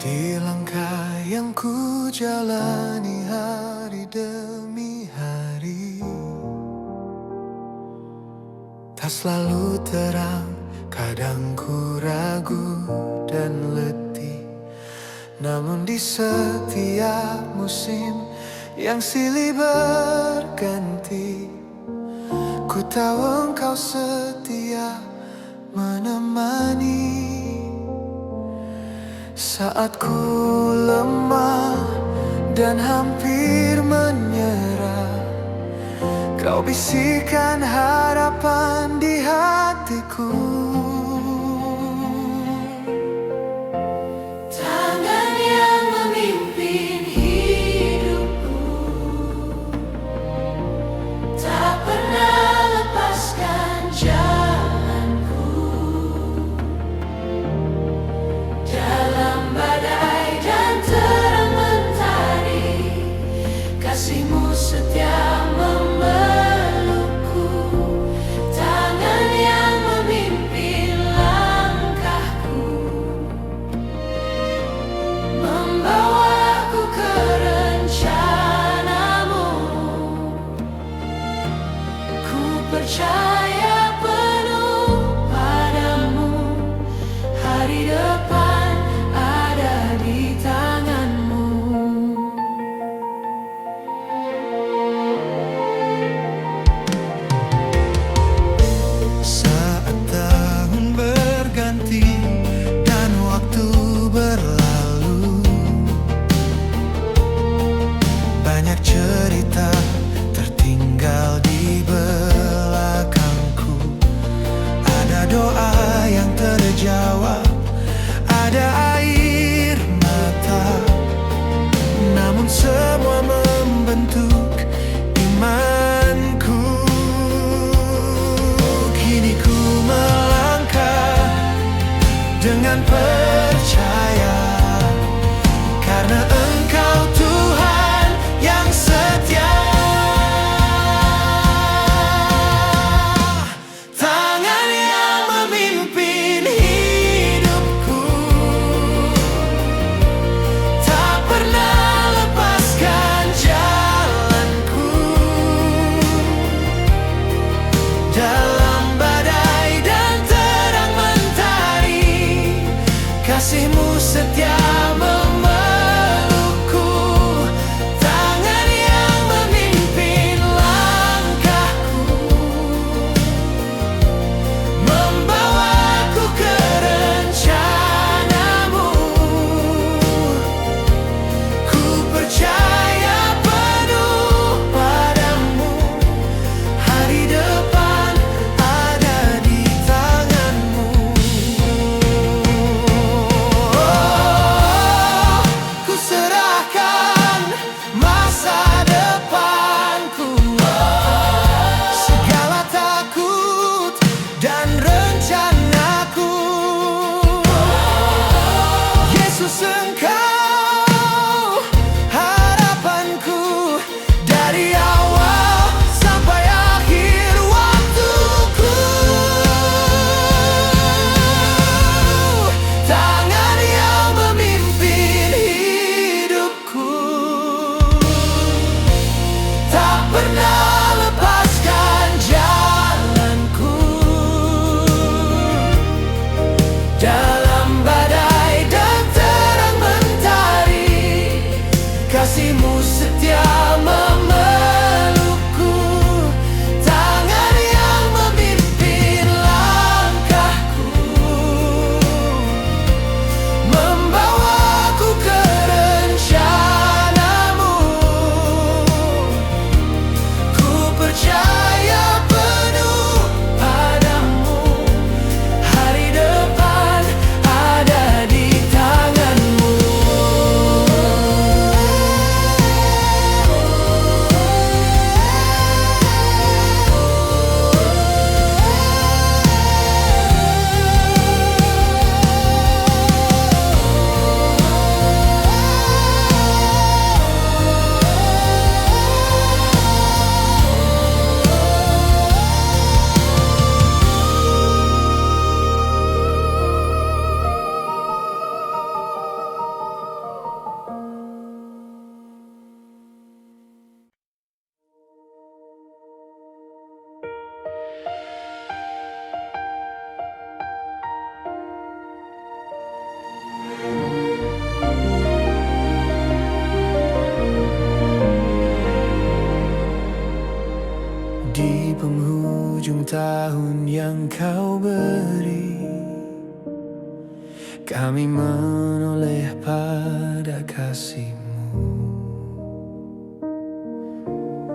Di langkah yang ku jalani hari demi hari, tak selalu terang, kadang ku ragu dan letih. Namun di setiap musim yang silih berganti, ku tahu engkau setia menemani. Saat ku lemah dan hampir menyerah, kau bisikan harapan di hatiku. Tangan yang memimpin hidupku, tak pernah lepaskan jalanku. Dalam badai dan terang mentari, kasih-Mu setia memelukku. Tangan yang memimpin langkahku, membawaku ke rencana-Mu. Ku percaya penuh padamu, hari depan ada di tangan-Mu. Saat tahun berganti dan waktu berlalu, banyak cerita tertinggal di belakangku. Ada doa yang terjawab, ada air mata, namun semua membentuk imanku. Kini ku melangkah dengan percaya, karena Engkau Tuhan yang setia. Tangan yang memimpin hidupku, tak pernah lepaskan jalanku. Dalam badai dan terang mentari, kasih-Mu setia memelukku. Tangan yang memimpin langkahku, membawaku ke rencana-Mu. Ku percaya penuh padamu, hari depan ada di tangan-Mu. Ku serahkan masa depanku, segala takut dan rencanaku. Yesus, Engkau harapanku, dari awal sampai akhir waktuku. Tangan yang memimpin hidupku, tak pernah lepaskan jalanku. Dalam badai dan terang mentari, kami menoleh pada kasih-Mu.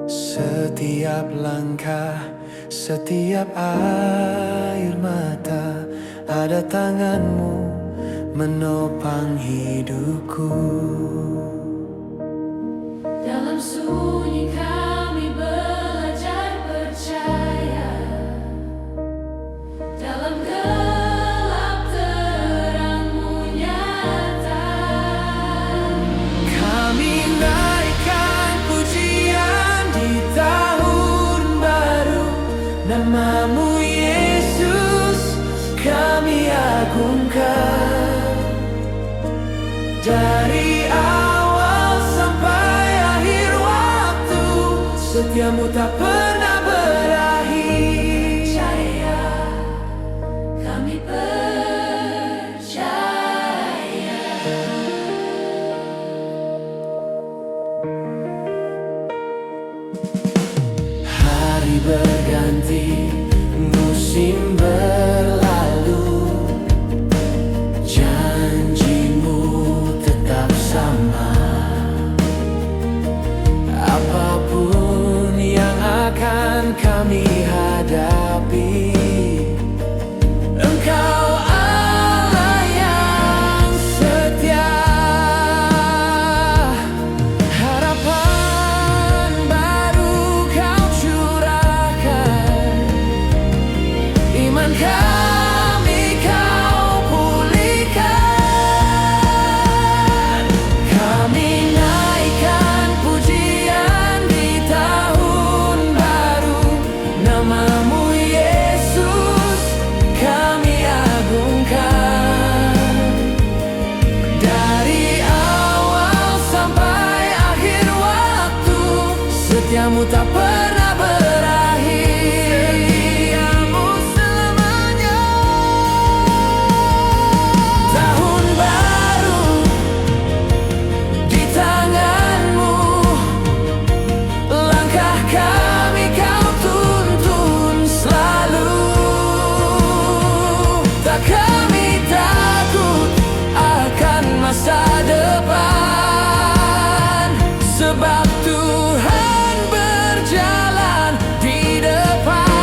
Setiap langkah, setiap air mata, ada tangan-Mu menopang hidupku. Dalam sunyi kami belajar percaya, dalam gelap terang-Mu nyata. Kami naikkan pujian di tahun baru, nama-Mu Yesus kami agungkan. Dari awal sampai akhir waktu, setia-Mu tak pernah berakhir. Percaya, kami percaya. Hari berganti, musim berlalu, janji-Mu tetap sama. Apapun yang akan kami hadapi, Engkau Allah yang setia. Harapan baru Kau curahkan, iman kami Kau pulihkan. Kami naikkan pujian di tahun baru, nama-Mu Yesus kami agungkan. Dari awal sampai akhir waktu, setia-Mu tak pernah berakhir. Setia-Mu selamanya. Tahun baru di tangan-Mu, langkah kami Kau tuntun selalu. Tak kami takut akan masa depan, sebab Tuhan berjalan di depan.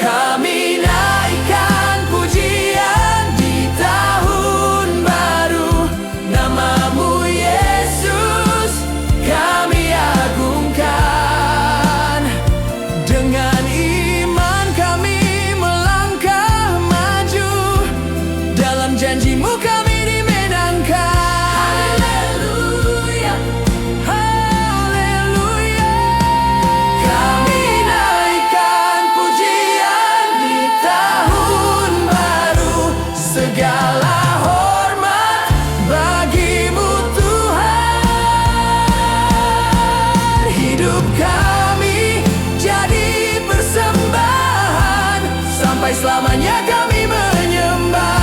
Kami naikkan pujian di tahun baru, nama-Mu Yesus kami agungkan. Dengan iman kami melangkah maju, dalam janji-Mu kami dimenangkan. Haleluya, Haleluya. Kami naikkan pujian di tahun baru, segala hormat bagi-Mu Tuhan. Hidup kami jadi persembahan, sampai selamanya kami menyembah.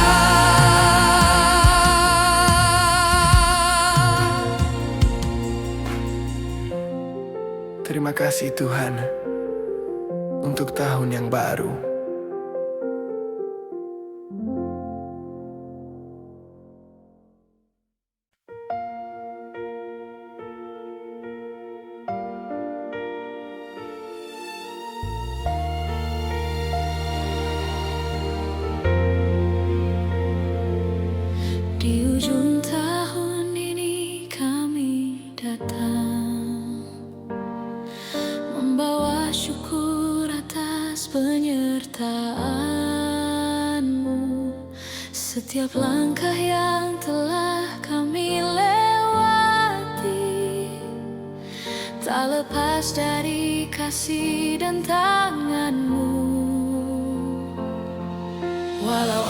Terima kasih Tuhan untuk tahun yang baru. di ujung tahun ini kami datang, membawa syukur atas penyertaan-Mu. Setiap langkah yang telah kami lewati, tak lepas dari kasih dan tangan-Mu. Walau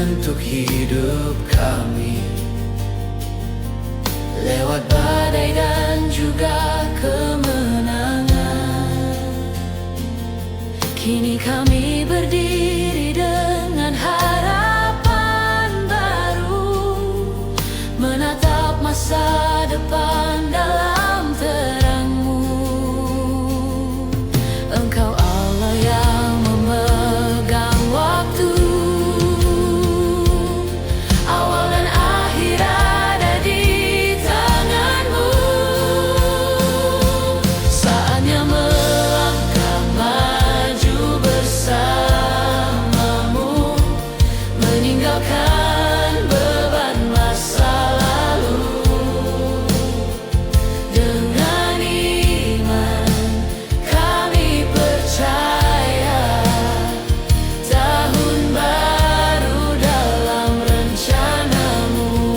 untuk hidup kami. Lewat badai dan juga kemenangan, kini kami berdiri dengan harapan baru, menatap masa depan dalam terang-Mu. Engkau Allah yang memegang waktu, awal dan akhir ada di tangan-Mu. Saatnya melangkah maju bersama-Mu, meninggalkan beban masa lalu. Dengan iman kami percaya tahun baru dalam rencana-Mu.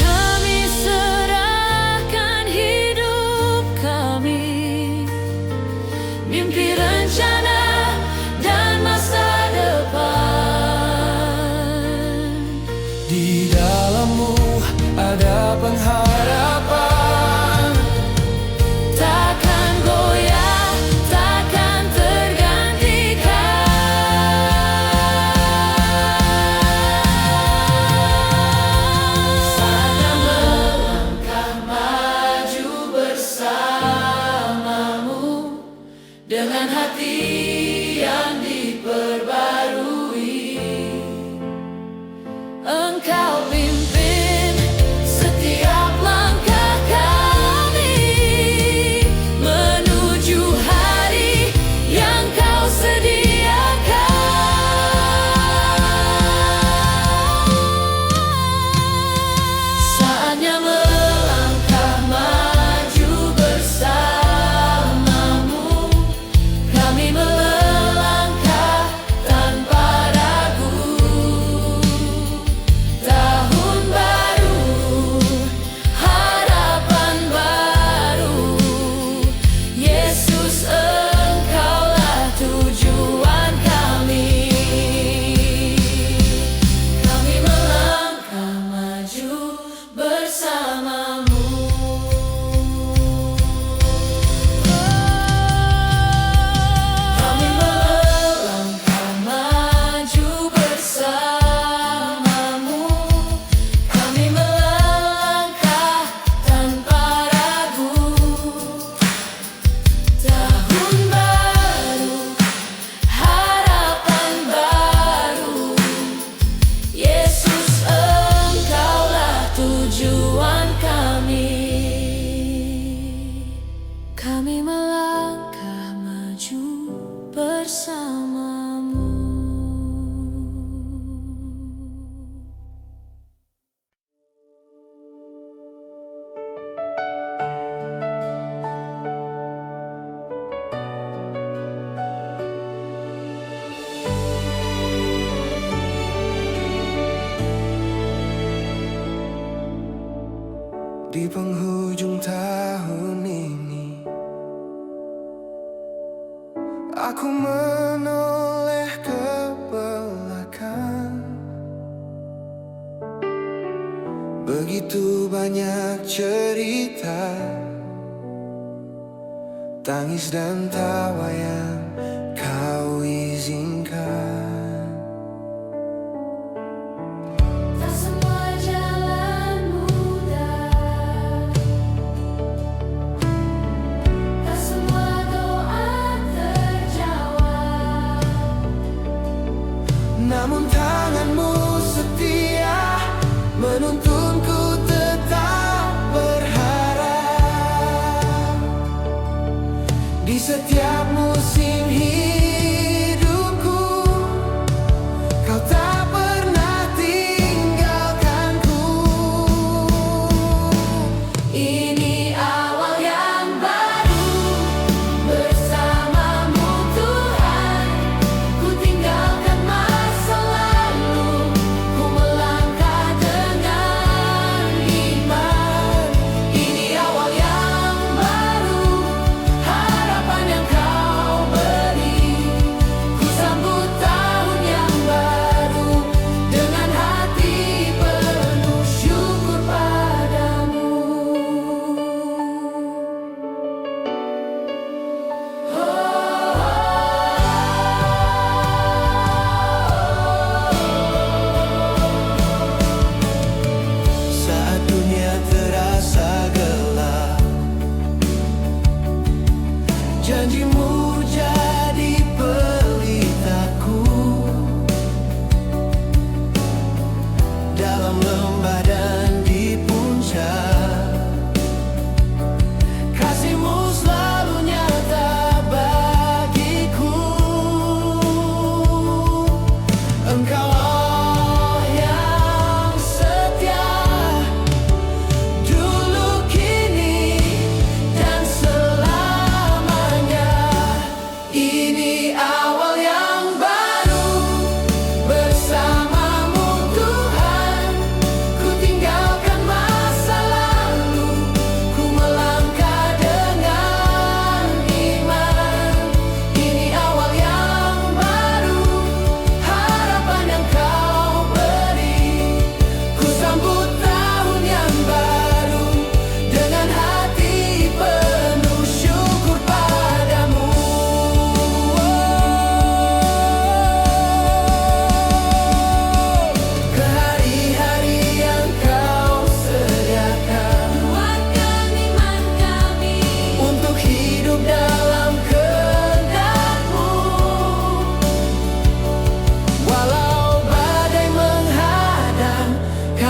Kami serahkan hidup kami, mimpi, rencana, dan masa depan. di dalam-Mu ada pengharapan. Takkan goyah, takkan tergantikan. Saatnya melangkah maju bersama-Mu, dengan hati yang diperbarui. Engkau pimpin setiap langkah kami menuju hari yang Kau sediakan. Saatnya melangkah maju bersama-Mu, kami melangkah tanpa ragu. Tahun baru, harapan baru, Yesus Engkaulah tujuan kami. Kami melangkah maju bersama-Mu. Kami melangkah maju bersama-Mu, kami melangkah tanpa ragu. Tahun baru, harapan baru, Yesus Engkaulah tujuan kami. Kami melangkah maju bersama-Mu. Di penghujung tahun ini, aku menoleh ke belakang. Begitu banyak cerita, tangis dan tawa yang Kau izinkan. Tak semua jalan mudah, tak semua doa terjawab. Namun tangan-Mu setia menuntunku tetap berharap. Di setiap musim hidupku, Kau tak pernah tinggalkanku. Ini awal yang baru bersama-Mu Tuhan. Ku tinggalkan masa lalu, ku melangkah dengan iman. Ini awal yang baru, harapan yang Kau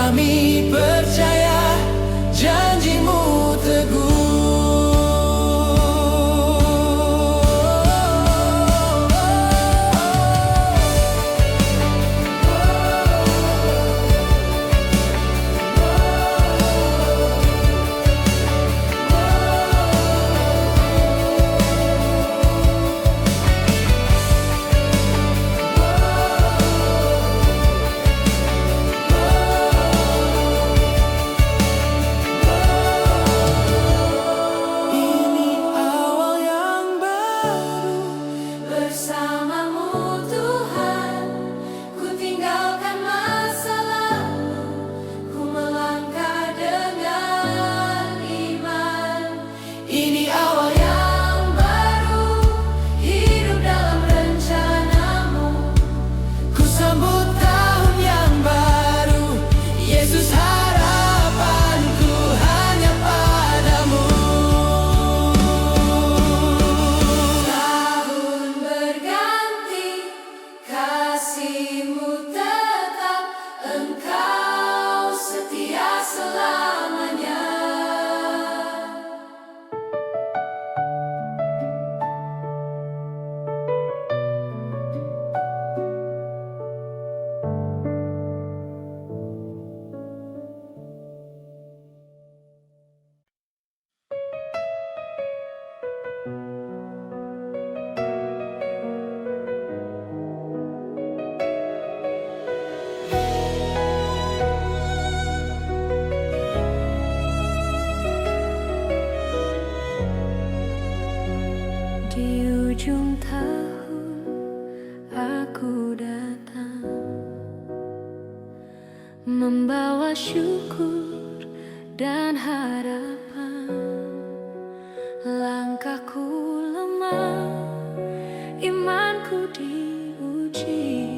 Kami percaya janjimu teguh. Bersamamu Tuhan, ku tinggalkan masa lalu, ku melangkah dengan iman. Ini awal Yang baru, hidup dalam rencanamu. ku sambut tahun yang baru. Yesus, harapanku hanya padamu. Tahun berganti, kasih-Mu tetap, Engkau setia selamanya. Di ujung tahun aku datang, membawa syukur dan harapan. Langkahku lemah, imanku diuji,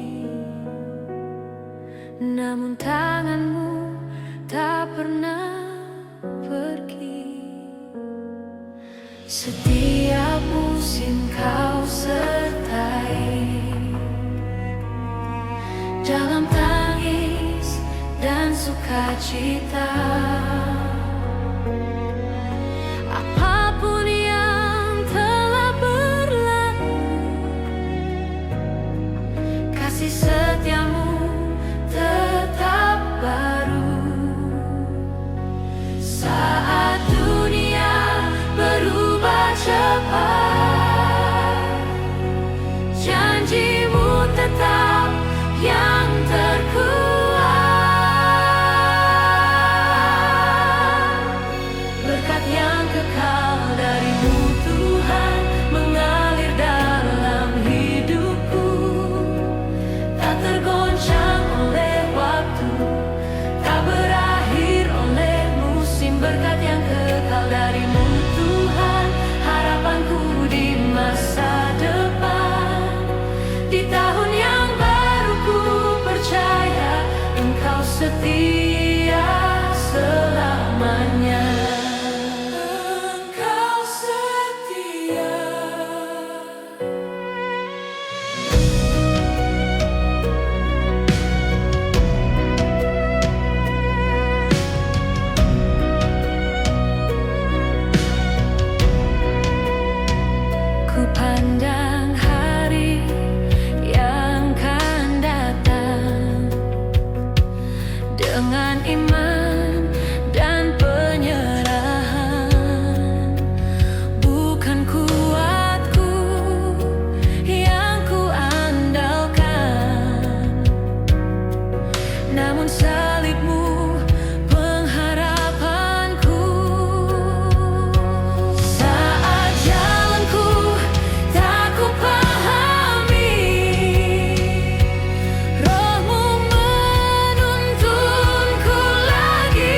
namun tangan-Mu tak pernah pergi. Setiap musim Kau sertai, dalam tangis dan sukacita. Apapun yang telah berlalu, kasih setia-Mu tetap baru. Saat dunia berubah cepat, janji-Mu tetap yang terkuat. Berkat yang kekal dari-Mu Tuhan mengalir dalam hidupku, tak tergoncang oleh waktu, tak berakhir oleh musim. Berkat yang kekal dari-Mu Tuhan, harapanku di masa depan. Di tahun yang baru ku percaya Engkau setia selamanya. Engkau setia. Ku pandang hari yang kan datang dengan iman dan penyerahan. Bukan kuatku yang ku andalkan, namun salib-Mu pengharapanku. Saat jalanku tak ku pahami, Roh-Mu menuntunku lagi.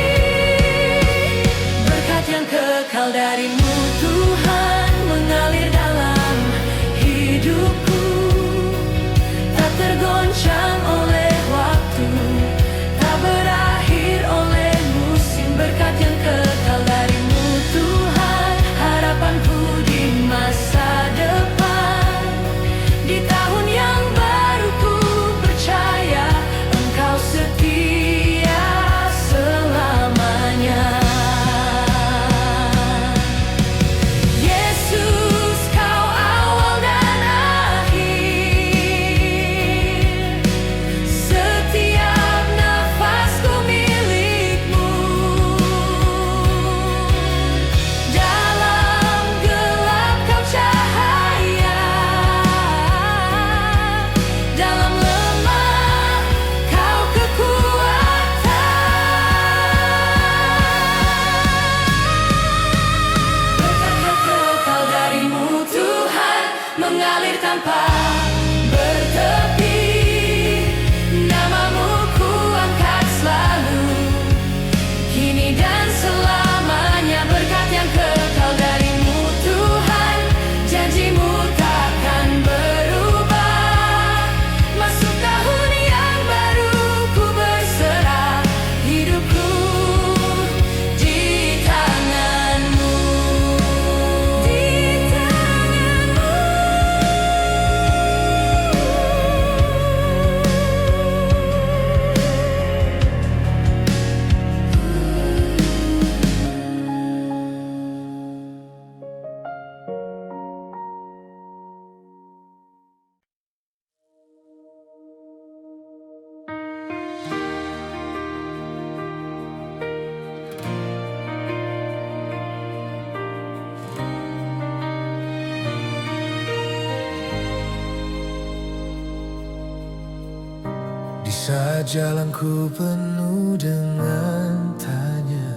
jalanku penuh dengan tanya,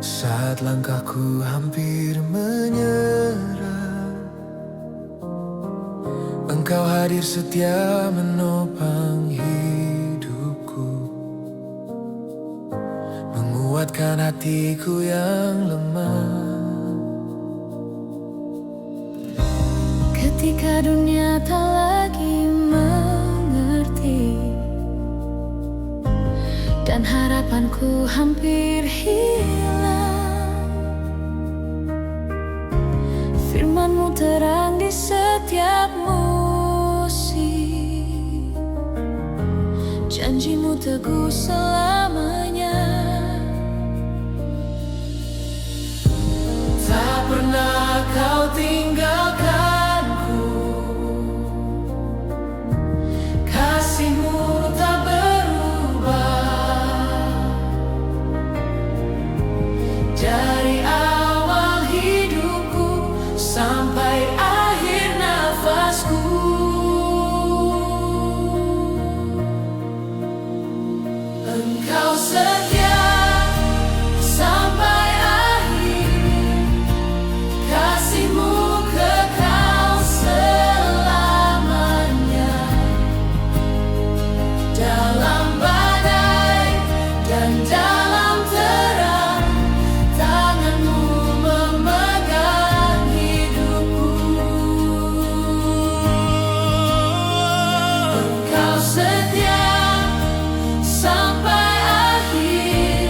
saat langkahku hampir menyerah, Engkau hadir setia menopang hidupku, menguatkan hatiku yang lemah. Ketika dunia tak lagi mengerti dan harapanku hampir hilang, firman-Mu terang di setiap musim, janji-Mu teguh selamanya. Tak pernah Kau tinggalkanku, kasih-Mu tak berubah. Dari awal hidupku sampai akhir nafasku, Engkau setia sampai akhir, kasih-Mu kekal selamanya. Dalam badai dan dalam terang, tangan-Mu memegang hidupku. Engkau setia sampai akhir,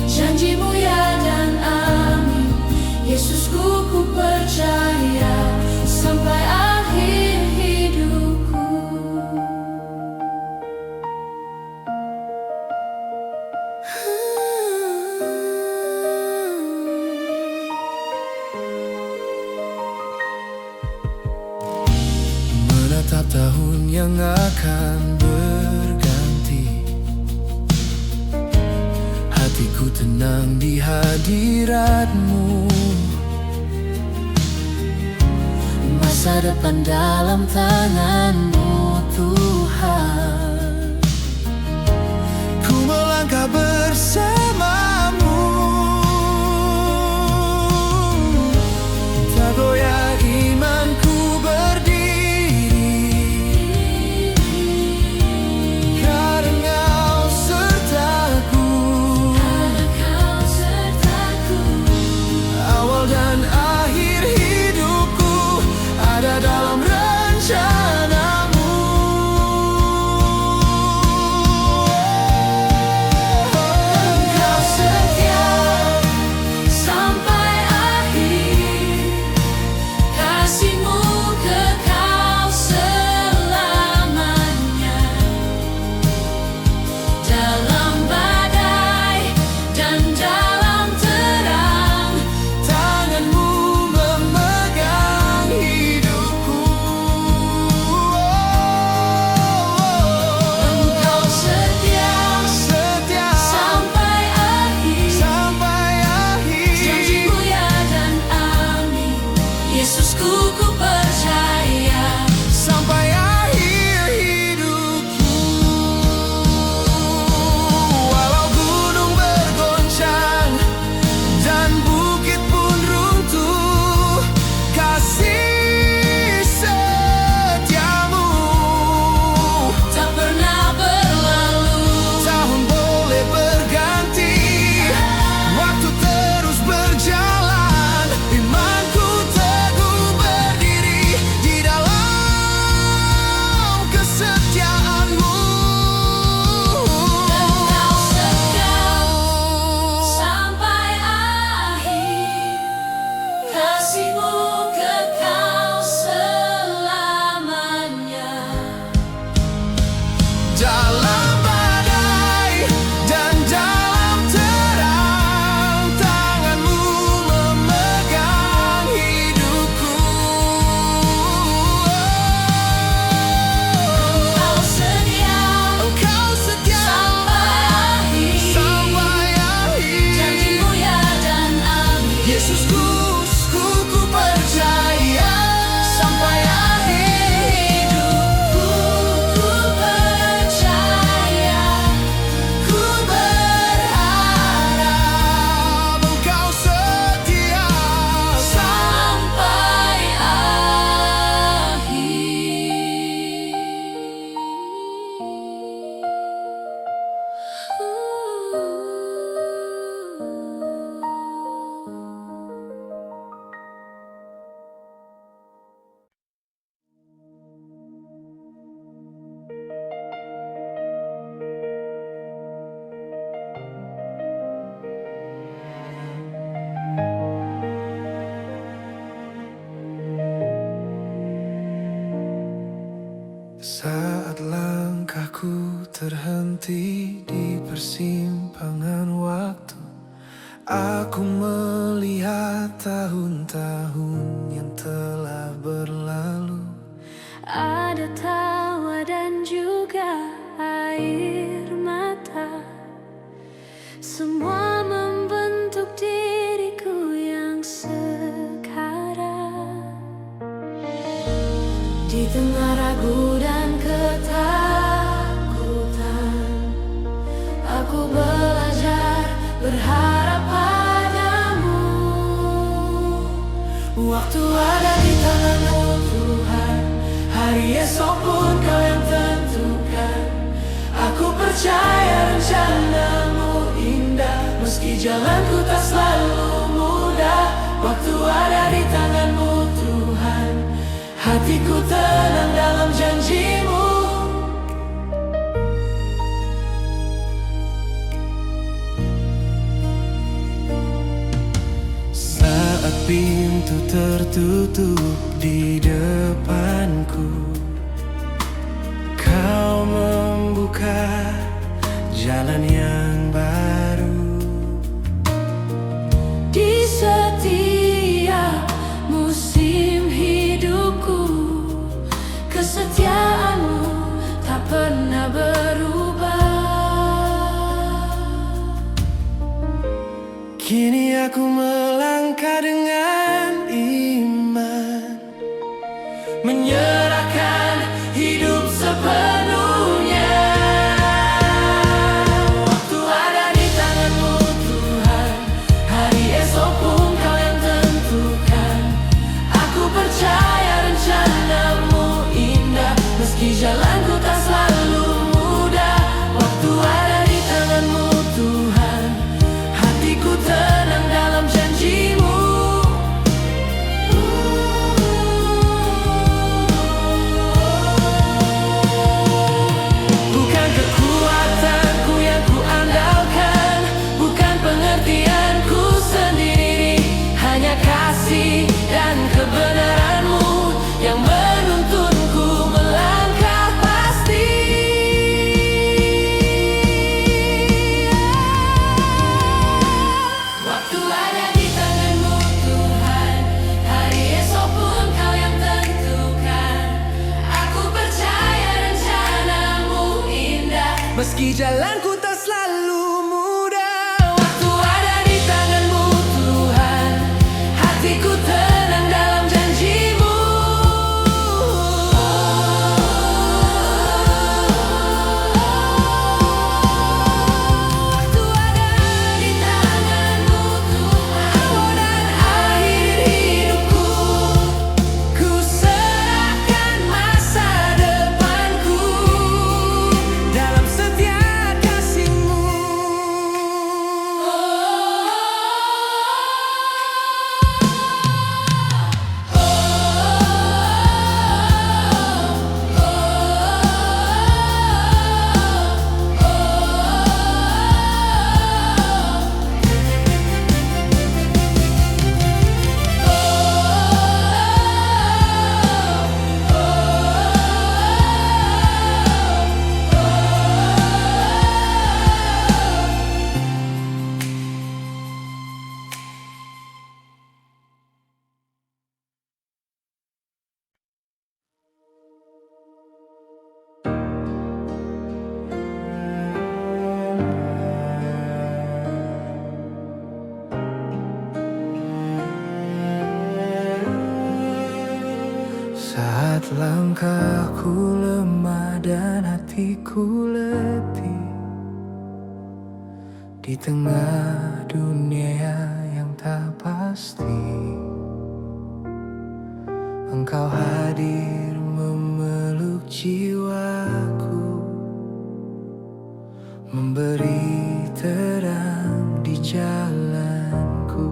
janji-Mu ya dan amin. Yesusku, ku percaya sampai akhir hidupku. Menatap tahun yang akan berganti, hatiku tenang di hadirat-Mu. Masa depan dalam tangan-Mu, Tuhan. Ku melangkah bersama-Mu, tak goyah imanku berdiri, karena Kau sertaku. Awal dan akhir hidupku ada dalam rencana-Mu. persimpangan waktu, aku melihat tahun-tahun yang telah berlalu. Ada tawa dan juga air mata, semua membentuk diriku yang sekarang. Di tengah ragu dan ketakutan, aku belajar berharap padamu. Waktu ada di tanganmu Tuhan, hari esok pun Kau yang tentukan. Aku percaya rencanamu indah, meski jalanku tak selalu mudah. Waktu ada di tanganmu Tuhan, hatiku tenang dalam janjimu. Saat pintu tertutup di depanku, Kau membuka jalan yang baru. Di setiap musim hidupku, kesetiaanmu tak pernah berubah. Kini aku melangkah dengan iman, menyerahkan hidup sepenuhnya. Waktu ada di tanganmu Tuhan, hari esok pun Kau yang tentukan. Aku percaya rencanamu indah, meski jalanku tak selalu mudah. Waktu ada di tanganmu Tuhan, hatiku tenang dalam janjimu. Bukan kekuatanku yang ku andalkan, bukan pengertianku sendiri, hanya kasih dan kebenaranmu yang menuntunku melangkah pasti. Waktu ada di tanganmu Tuhan, hari esok pun Kau yang tentukan. Aku percaya rencanamu indah, meski jalanku tak selalu mudah. Waktu ada di tanganmu Tuhan, hatiku tenang dalam janjimu. Waktu ada di tanganmu Tuhan, awal dan akhir hidupku, ku serahkan masa depanku dalam setia kasih-Mu. Saat langkahku lemah dan hatiku letih, di tengah dunia yang tak pasti, Engkau hadir memeluk jiwaku, memberi terang di jalanku.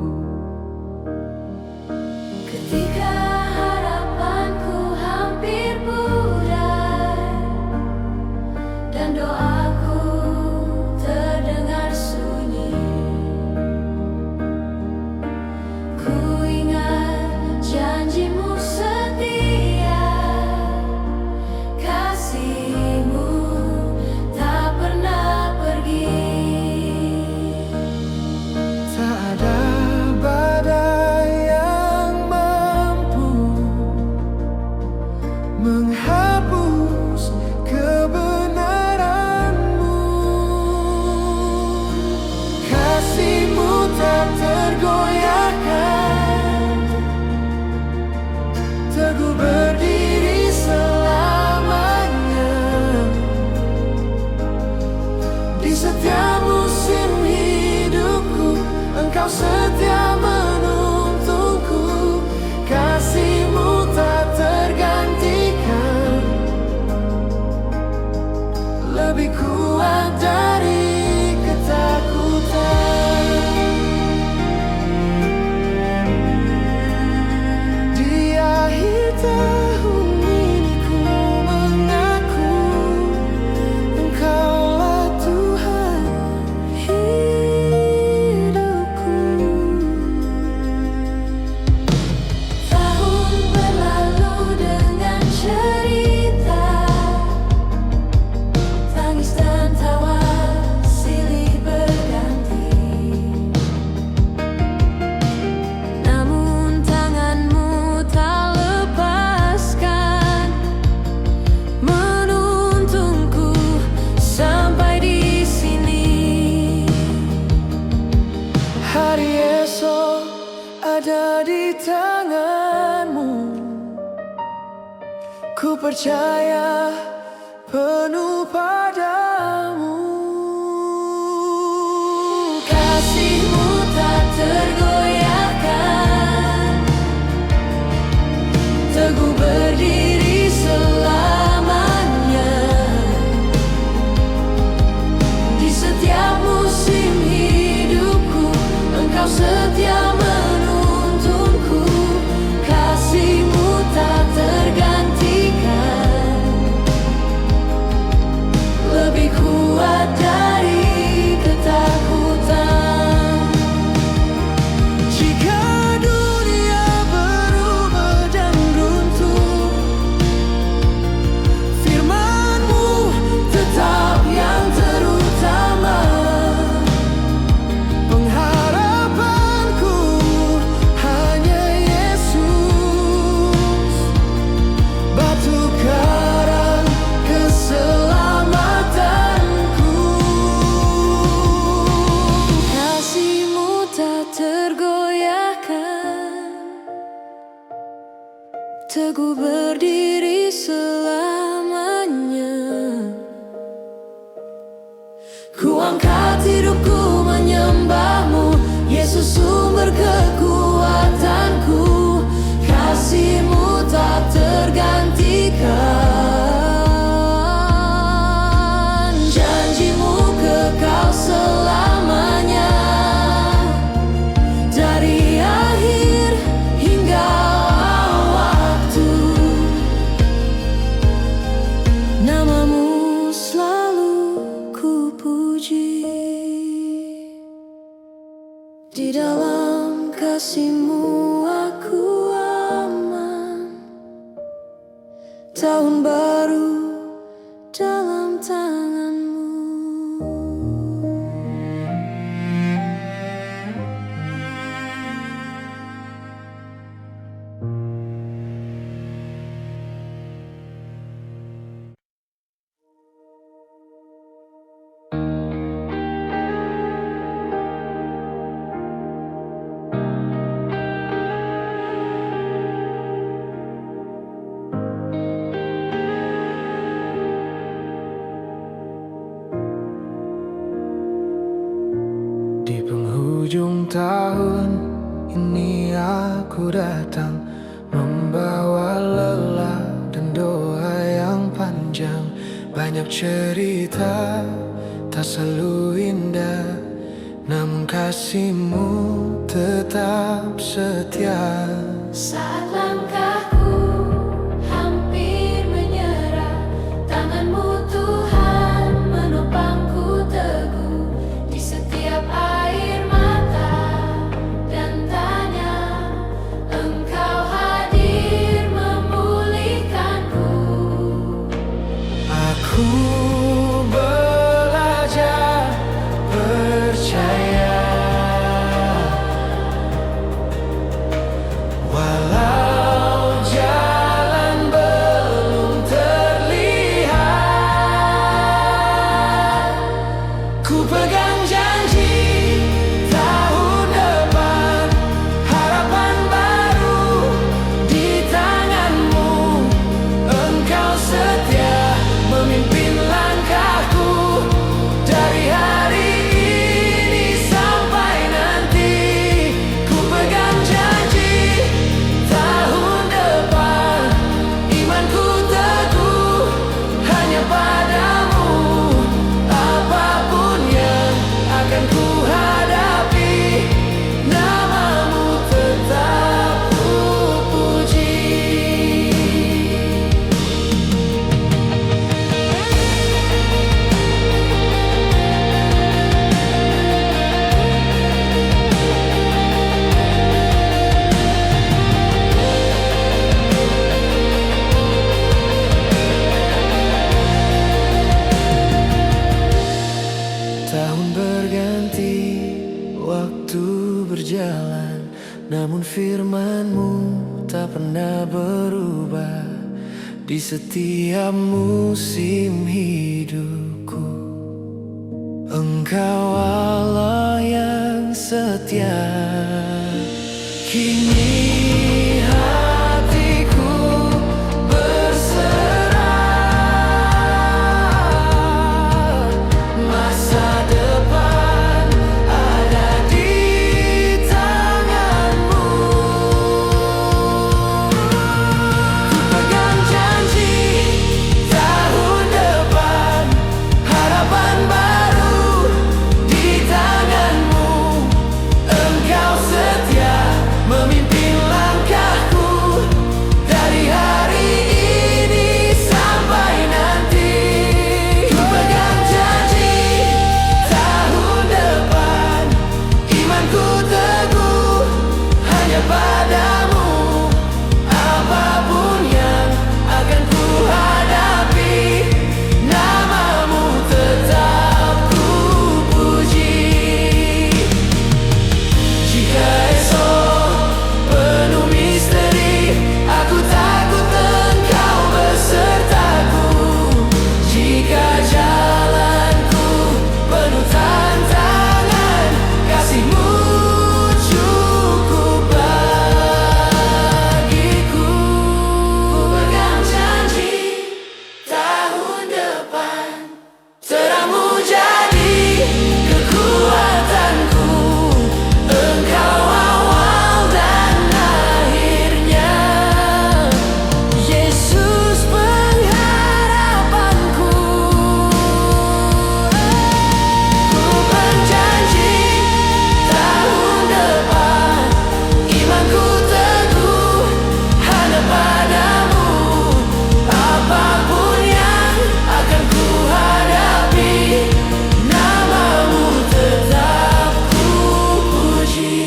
Ketika harapanku hampir pudar dan doaku terdengar sunyi, ku ingat janji-Mu setia, kasih-Mu tak pernah pergi. Di setiap musim hidupku, Engkau setia menuntunku. Kasih-Mu tak tergantikan, lebih kuat dari ketakutan. Di akhir tahun ini ku mengaku Engkaulah Tuhan hidupku. Tahun berlalu dengan cerita, tangis dan tawa silih berganti. Namun tangan-Mu tak lepaskan, menuntunku sampai di sini. Hari esok ada di tangan-Mu, ku percaya penuh padamu. Kasih-Mu tak tergoyahkan, teguh berdiri selamanya. Di setiap musim hidupku, Engkau setia menuntunku. Kasih-Mu tak tergantikan, lebih kuat dari ketakutan. Jika dunia berubah dan runtuh, firman-Mu tetap yang terutama. Pengharapanku hanya Yesus, batu karang keselamatanku. Kasih-Mu tak tergoyahkan, teguh berdiri selamanya. Ku angkat hidupku menyembah-Mu, Yesus sumber kekuatanku. Kasih-Mu tak tergantikan, janji-Mu kekal selamanya. Dari akhir hingga waktu, nama-Mu selalu ku puji. Di dalam kasih-Mu aku aman, tahun baru dalam tangan-Mu. Di penghujung tahun ini aku datang, membawa lelah dan doa yang panjang. Banyak cerita tak selalu indah, namun kasih-Mu tetap setia. Saat langkahku hampir menyerah, tangan-Mu Tuhan menopangku teguh. Di setiap air mata dan tanya, Engkau hadir memulihkanku. Aku belajar percaya, walau Tahun berganti, waktu berjalan, namun firman-Mu tak pernah berubah. Di setiap musim hidupku, Engkau Allah yang setia. Kini hatiku berserah, masa depan ada di tangan-Mu. Ku pegang janji, tahun depan harapan baru di tangan-Mu. Engkau setia memimpin langkahku dari hari ini sampai nanti. Ku pegang janji, tahun depan imanku teguh hanya padamu. Apapun yang akan ku hadapi, nama-Mu tetap ku puji. Jika esok penuh misteri, aku takut Engkau besertaku. Jika jalanku penuh tantangan, kasih-Mu cukup bagiku. Ku pegang janji, tahun depan terang-Mu jadi kekuatanku. Engkau awal dan akhirnya, Yesus pengharapanku. Ku berjanji, tahun depan imanku teguh hanya padamu. Apapun yang akan ku hadapi, nama-Mu tetap ku puji.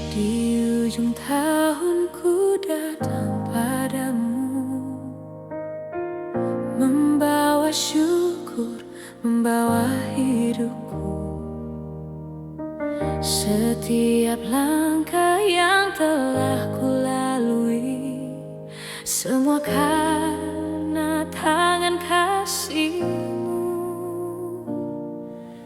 Di ujung tahunku datang padamu, membawa syukur, membawa hidupku. Setiap langkah yang telah kulalui, semua karena tangan kasih-Mu.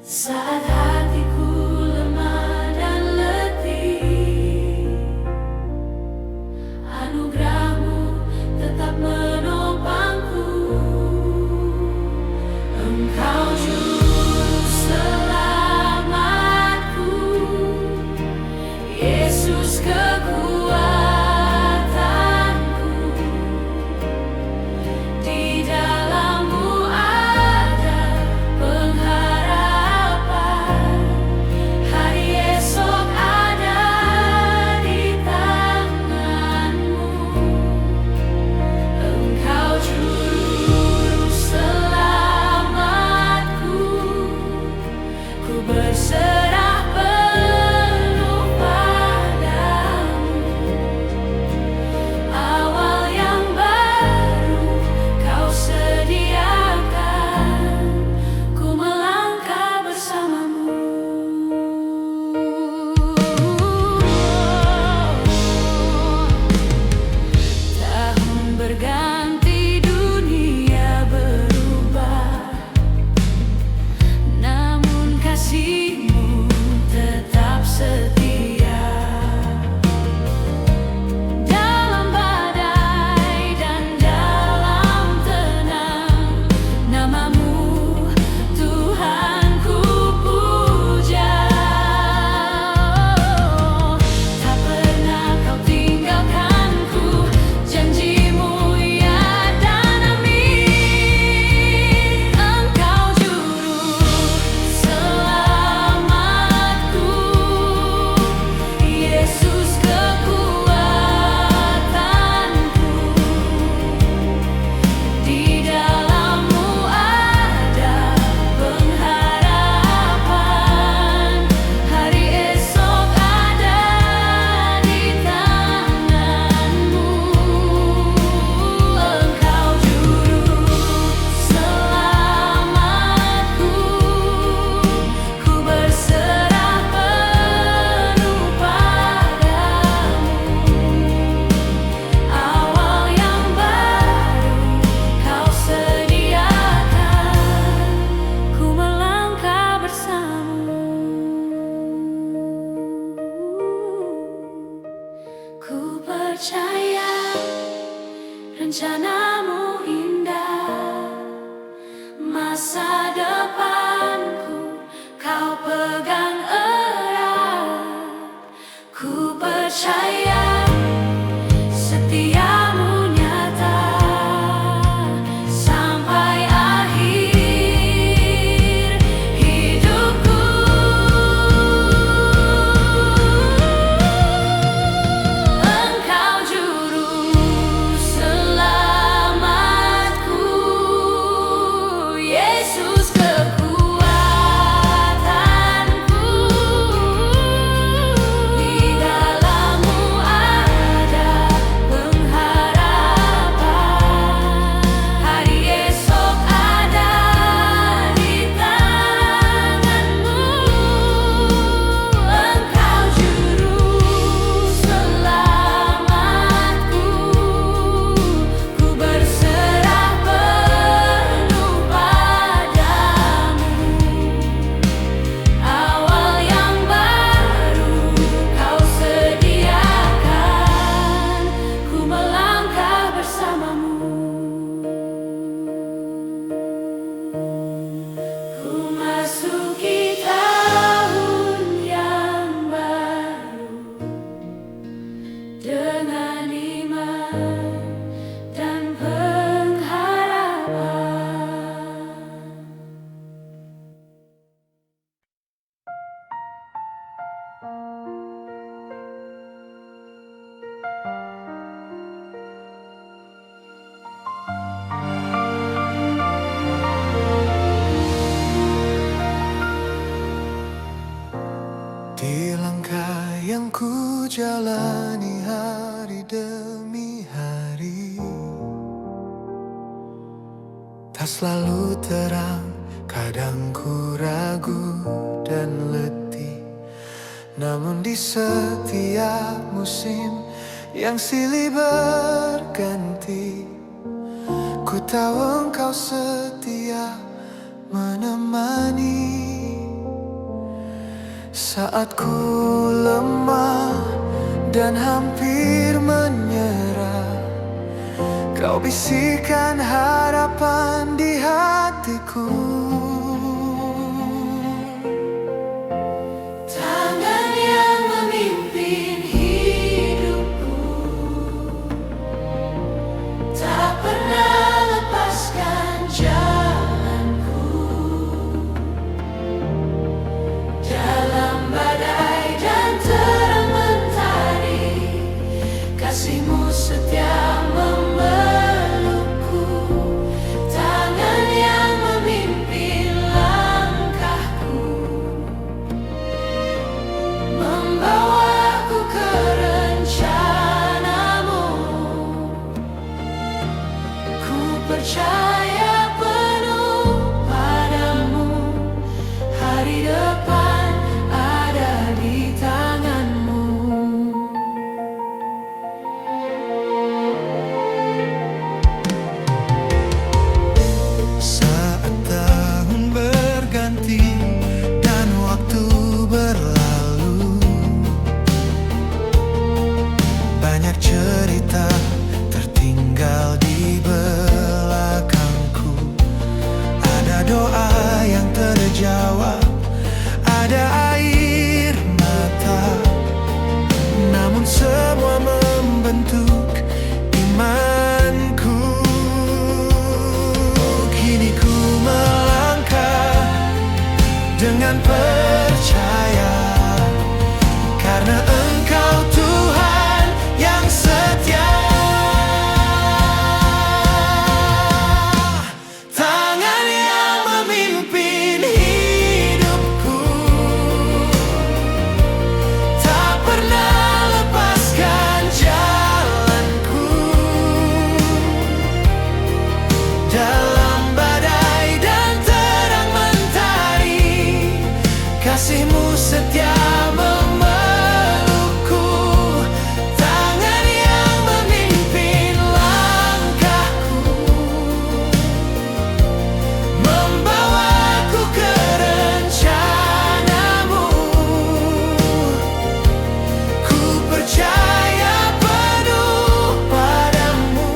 Saat hatiku lemah dan letih, anugerah-Mu tetap menopangku. Engkau juru selamatku, Yesus kekuatanku. Di dalam-Mu masa depanku kau pegang erat. Ku percaya setiamu nyata sampai akhir hidupku. Engkau juru selamatku, Yesus kekuatanku. Di dalam-Mu ada pengharapan. Hari esok ada di tangan-Mu. Engkau juru selamatku. Ku berserah penuh padamu. Awal yang baru kau sediakan. Ku melangkah bersamamu. Ku masuki tahun yang baru dengan iman dan pengharapan. Di langkah yang ku jalani hari demi hari, tak selalu terang, kadang ku ragu dan letih. Namun di setiap musim yang silih berganti, ku tahu Engkau setia menemani. Saat ku lemah dan hampir menyerah, Kau bisikan harapan di hatiku. Tangan yang memimpin hidupku tak pernah lepaskan jalanku. Dalam badai dan terang mentari, kasih-Mu setia memelukku. Tangan yang memimpin langkahku, membawaku ke rencana-Mu. Ku percaya penuh padamu. Hari depan ada di tangan-Mu. Saat tahun berganti dan waktu berlalu, banyak cerita tertinggal di belakangku. Ada doa yang terjawab, ada air mata, namun semua membentuk imanku. Kini ku melangkah dengan percaya, karena Engkau Tuhan yang setia. Tangan yang memimpin hidupku tak pernah lepaskan jalanku. Dalam badai dan terang mentari, kasih-Mu setia memelukku. Tangan yang memimpin langkahku, membawaku ke rencana-Mu. Ku percaya penuh padamu.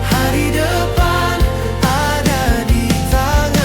Hari depan ada di tangan.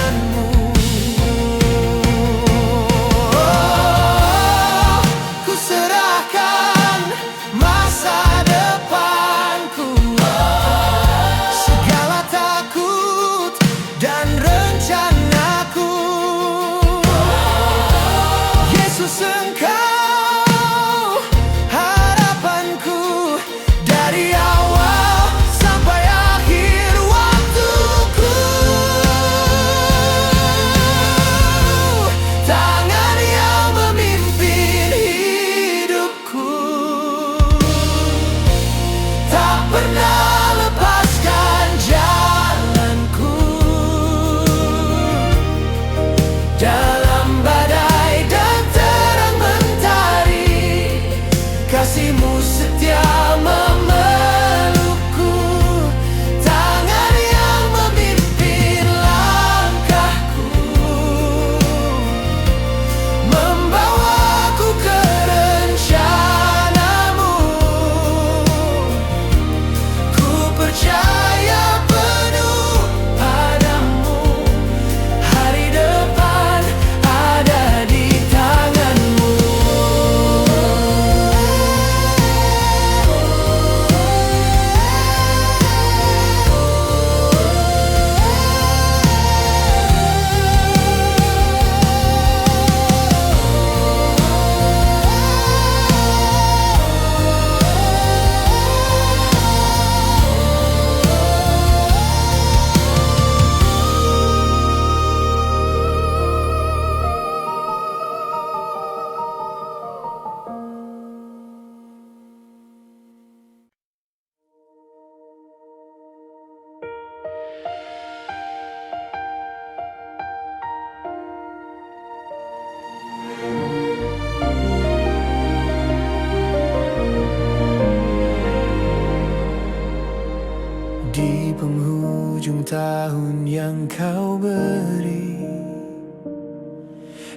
penghujung tahun yang kau beri,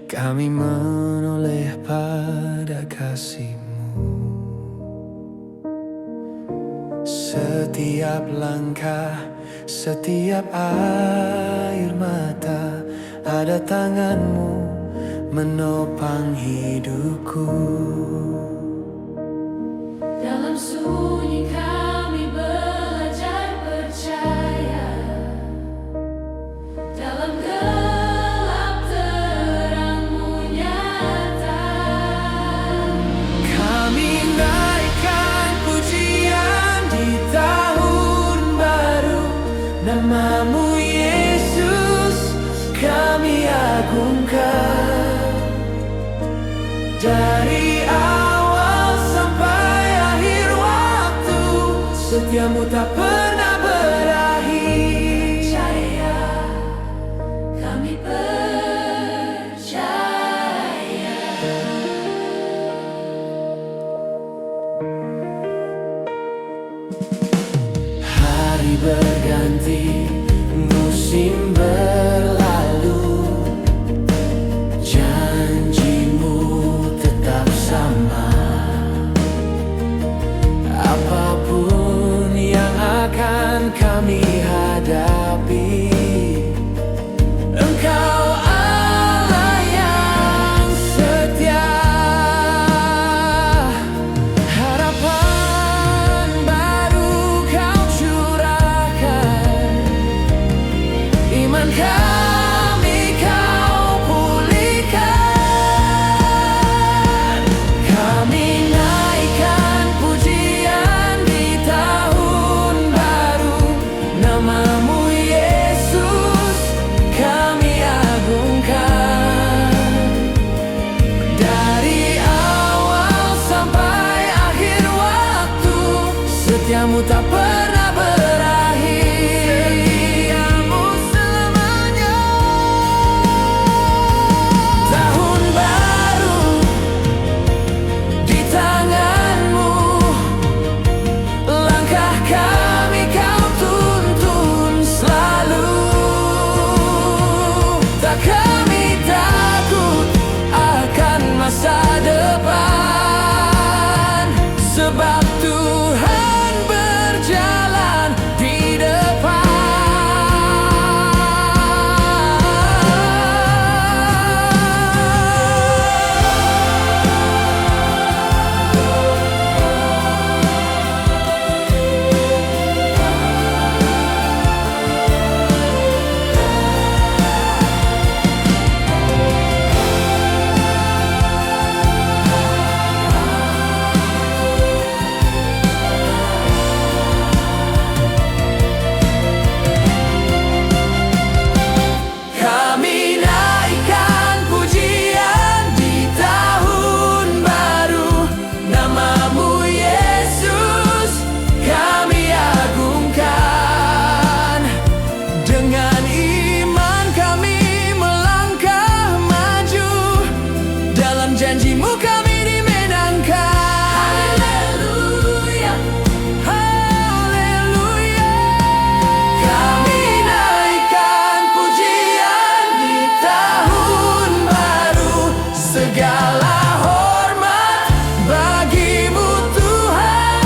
kami menoleh pada kasih-Mu. Setiap langkah, setiap air mata, ada tangan-Mu menopang hidupku. Dalam sunyi kami belajar percaya, dalam gelap terang-Mu nyata. Kami naikkan pujian di tahun baru, nama-Mu Yesus kami agungkan. Dari awal sampai akhir waktu, setia-Mu tak pernah berakhir. Percaya, kami percaya. Hari berganti, musim berlalu, janji-Mu tetap sama. Apapun yang akan kami hadapi, Engkau Allah yang setia. Harapan baru Kau curahkan, iman kami Kau pulihkan. Kami naikkan pujian di tahun baru, nama-Mu Yesus kami agungkan. Dari awal sampai akhir waktu, setia-Mu tak pernah berakhir. Setia-Mu selamanya. Tahun baru di tangan-Mu, langkah kami Kau tuntun selalu. Tak kami takut akan masa depan, sebab Tuhan berjalan di depan. Kami naikkan pujian di tahun baru, nama-Mu Yesus kami agungkan. Dengan iman kami melangkah maju, dalam janji-Mu kami dimenangkan. Haleluya, Haleluya. Kami naikkan pujian di tahun baru, segala hormat bagi-Mu Tuhan.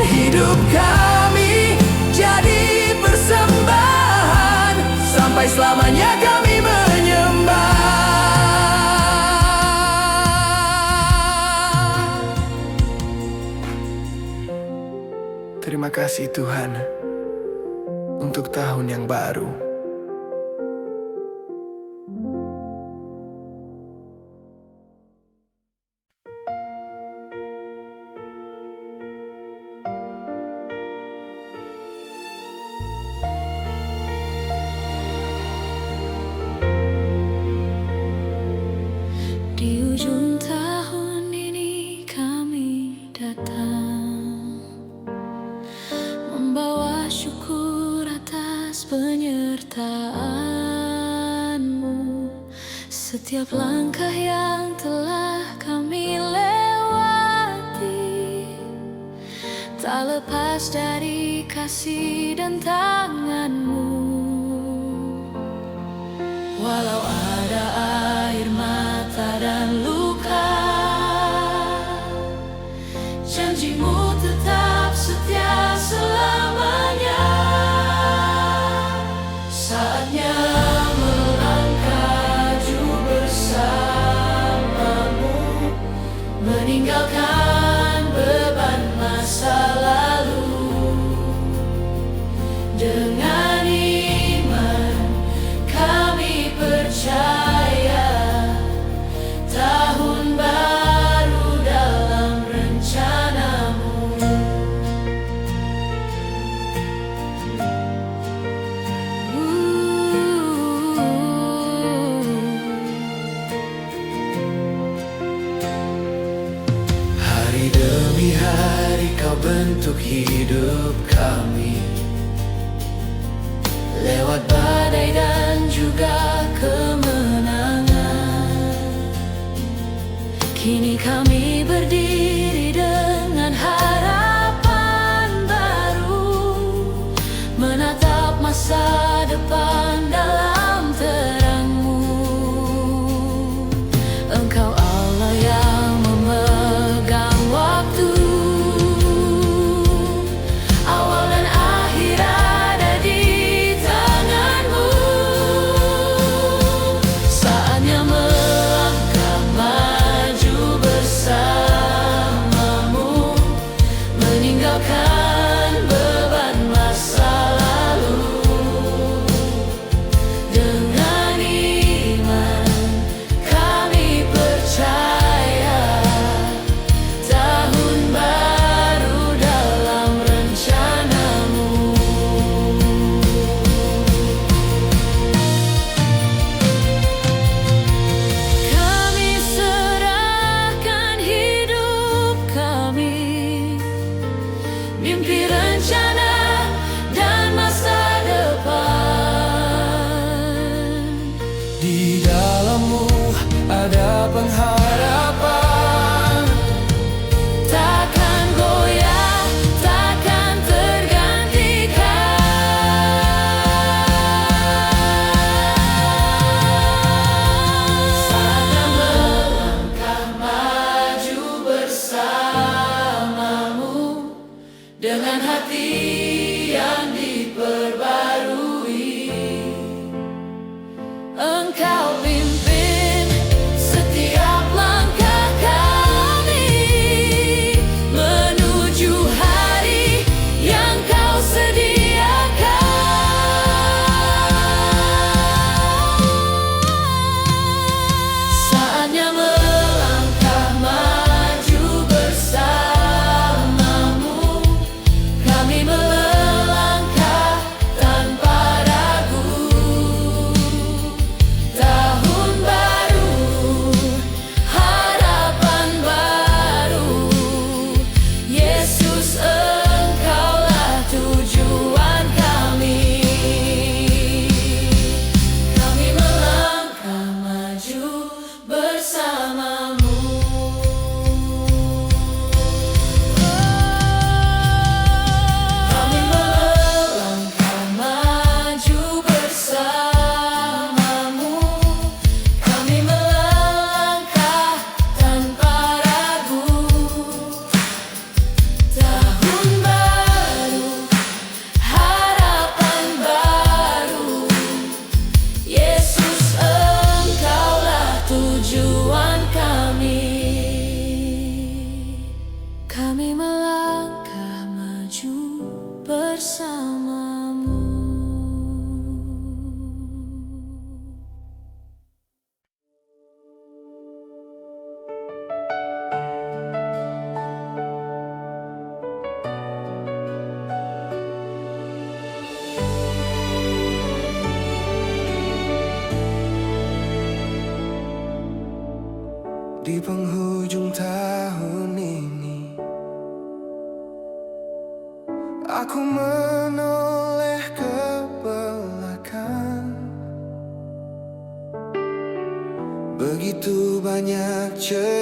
Hidup kami jadi persembahan, sampai selamanya kami menyembah. Terima kasih Tuhan untuk tahun yang baru. di ujung tahun ini kami datang, membawa syukur atas penyertaan-Mu. Setiap langkah yang telah kami lewati tak lepas dari kasih dan tanganmu. Walau ada air mata dan luka, janjimu tetap setia selamanya. Saatnya melangkah bersamamu, meninggalkan beban masa lalu. Dengan iman kami percaya tahun baru dalam rencanamu. Hari demi hari kau bentuk hidup kami, Lewat badai dan juga kemenangan, kini kami berdiri dengan harapan baru, menatap masa depan dalam terang-Mu. Engkau Allah yang memegang waktu, awal dan akhir ada di tangan-Mu. Saatnya melangkah maju bersamamu, meninggalkan beban masa lalu. Dengan iman kami percaya tahun baru dalam rencanamu. Kami serahkan hidup kami, mimpi, rencana, dan masa depan. di dalammu ada pengharapan. Takkan goyah, takkan tergantikan. Saatnya melangkah maju bersamamu, dengan hati yang diperbarui. Engkau pimpin setiap langkah kami menuju hari yang Kau sediakan. Saatnya melangkah maju bersamamu, kami melangkah tanpa ragu. Tahun baru, harapan baru, Yesus Engkaulah tujuan kami. Kami melangkah maju bersamamu. Kami melangkah maju bersamamu, kami melangkah tanpa ragu. Tahun baru, harapan baru, Yesus Engkaulah tujuan kami. Kami melangkah maju bersamamu. Di penghujung tahun ini, aku menoleh ke belakang. Begitu banyak cerita